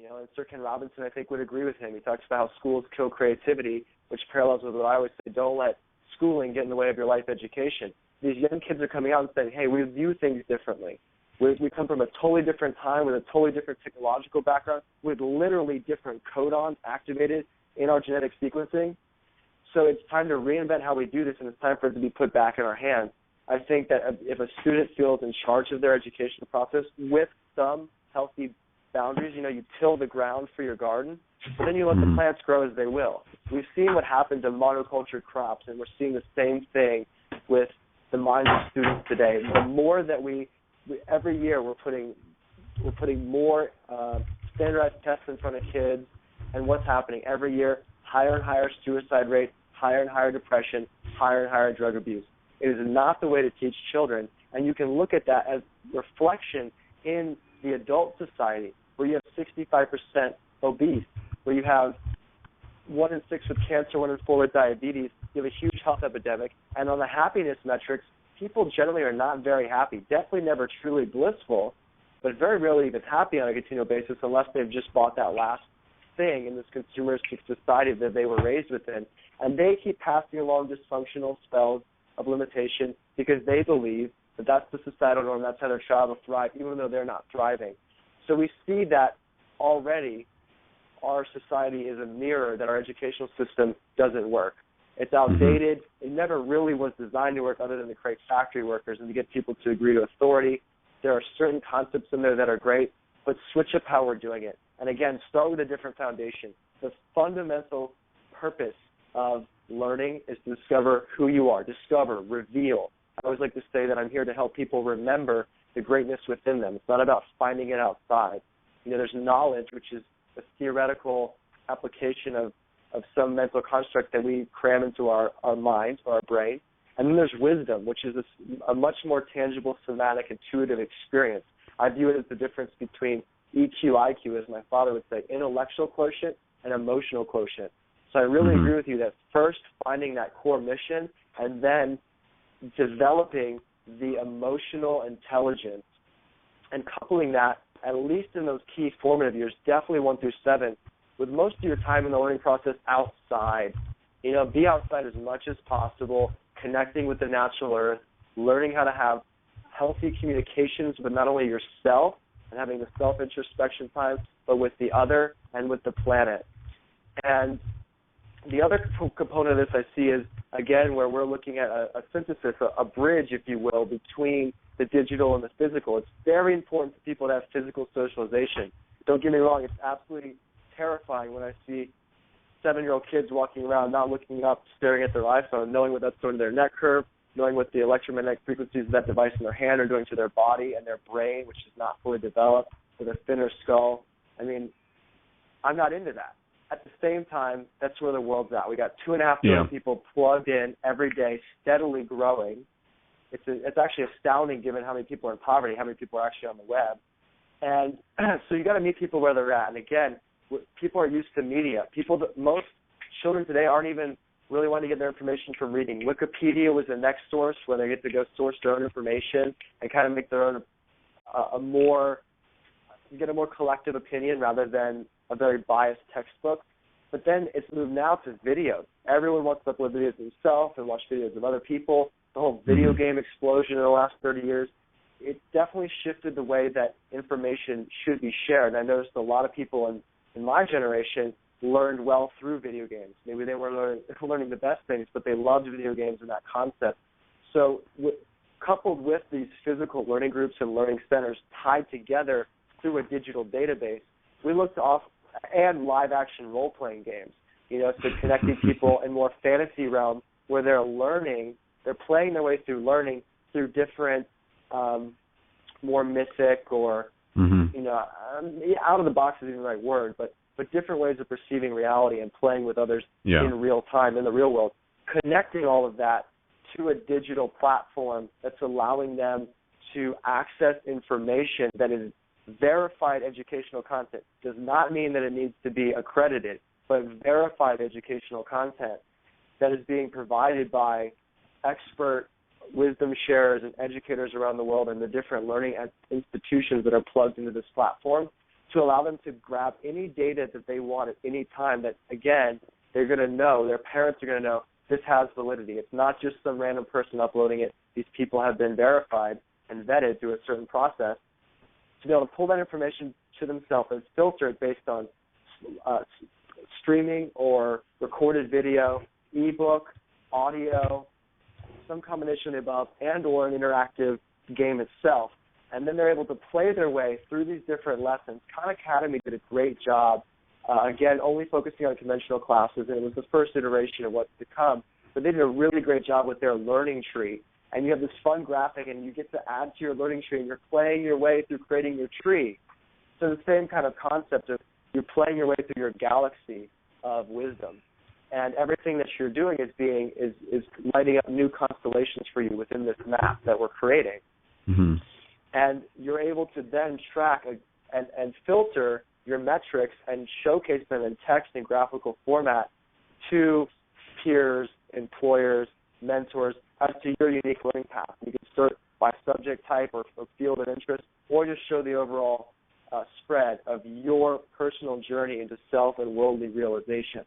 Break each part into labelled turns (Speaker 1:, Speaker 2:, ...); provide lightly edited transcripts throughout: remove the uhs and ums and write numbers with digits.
Speaker 1: And Sir Ken Robinson, I think, would agree with him. He talks about how schools kill creativity, which parallels with what I always say, don't let schooling get in the way of your life education. These young kids are coming out and saying, hey, we view things differently. We come from a totally different time with a totally different technological background with literally different codons activated in our genetic sequencing. So it's time to reinvent how we do this, and it's time for it to be put back in our hands. I think that if a student feels in charge of their educational process with some healthy boundaries, you till the ground for your garden, but then you let the plants grow as they will. We've seen what happened to monoculture crops, and we're seeing the same thing with the minds of students today. The more that we every year we're putting more standardized tests in front of kids, and what's happening every year? Higher and higher suicide rate, higher and higher depression, higher and higher drug abuse. It is not the way to teach children, and you can look at that as reflection in the adult society, where you have 65% obese, where you have 1 in 6 with cancer, 1 in 4 with diabetes. You have a huge health epidemic, and on the happiness metrics, people generally are not very happy. Definitely never truly blissful, but very rarely even happy on a continual basis unless they've just bought that last thing in this consumeristic society that they were raised within. And they keep passing along dysfunctional spells of limitation because they believe that that's the societal norm, that's how their child will thrive, even though they're not thriving. So we see that already our society is a mirror that our educational system doesn't work. It's outdated. It never really was designed to work other than to create factory workers and to get people to agree to authority. There are certain concepts in there that are great, but switch up how we're doing it. And again, start with a different foundation. The fundamental purpose of learning is to discover who you are, discover, reveal. I always like to say that I'm here to help people remember the greatness within them. It's not about finding it outside. There's knowledge, which is a theoretical application of some mental construct that we cram into our mind or our brain. And then there's wisdom, which is a much more tangible, somatic, intuitive experience. I view it as the difference between EQ, IQ, as my father would say, intellectual quotient and emotional quotient. So I really agree with you that first finding that core mission and then developing the emotional intelligence and coupling that, at least in those key formative years, definitely 1 through 7, with most of your time in the learning process outside. Be outside as much as possible, connecting with the natural earth, learning how to have healthy communications with not only yourself and having the self-introspection time, but with the other and with the planet. And the other component of this I see is, again, where we're looking at a synthesis, a bridge, if you will, between the digital and the physical. It's very important for people to have physical socialization. Don't get me wrong, it's absolutely terrifying when I see 7-year-old kids walking around not looking up, staring at their iPhone, knowing what that's doing to their neck curve, knowing what the electromagnetic frequencies of that device in their hand are doing to their body and their brain, which is not fully developed, with a thinner skull. I mean, I'm not into that. At the same time, that's where the world's at. We got 2.5 billion people plugged in every day, steadily growing. It's actually astounding given how many people are in poverty, how many people are actually on the web. And so you got to meet people where they're at. And again, people are used to media. Most children today aren't even really wanting to get their information from reading. Wikipedia was the next source where they get to go source their own information and kind of make their own get a more collective opinion rather than a very biased textbook. But then it's moved now to videos. Everyone wants to upload videos of themselves and watch videos of other people. The whole video game explosion in the last 30 years, it definitely shifted the way that information should be shared. And I noticed a lot of people in my generation learned well through video games. Maybe they weren't learning the best things, but they loved video games and that concept. So coupled with these physical learning groups and learning centers tied together through a digital database, we looked off and live-action role-playing games, so connecting people in more fantasy realm where they're learning, they're playing their way through learning through different more mythic or, out of the box isn't the right word, but different ways of perceiving reality and playing with others in real time, in the real world, connecting all of that to a digital platform that's allowing them to access information that is verified educational content. Does not mean that it needs to be accredited, but verified educational content that is being provided by expert wisdom sharers and educators around the world and the different learning institutions that are plugged into this platform. to allow them to grab any data that they want at any time that, again, they're going to know, their parents are going to know, this has validity. It's not just some random person uploading it. These people have been verified and vetted through a certain process to be able to pull that information to themselves and filter it based on streaming or recorded video, ebook, audio, some combination of the above, and or an interactive game itself. And then they're able to play their way through these different lessons. Khan Academy did a great job, again, only focusing on conventional classes, and it was the first iteration of what's to come. But they did a really great job with their learning tree. And you have this fun graphic, and you get to add to your learning tree, and you're playing your way through creating your tree. So the same kind of concept of you're playing your way through your galaxy of wisdom. And everything that you're doing is lighting up new constellations for you within this map that we're creating.
Speaker 2: Mm-hmm. And
Speaker 1: you're able to then track and filter your metrics and showcase them in text and graphical format to peers, employers, mentors as to your unique learning path. You can sort by subject type or field of interest, or just show the overall spread of your personal journey into self and worldly realization.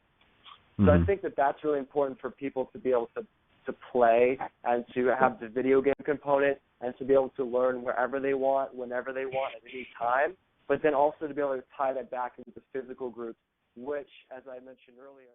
Speaker 1: So I think that that's really important for people to be able to play and to have the video game component and to be able to learn wherever they want, whenever they want, at any time, but then also to be able to tie that back into the physical groups, which, as I mentioned earlier,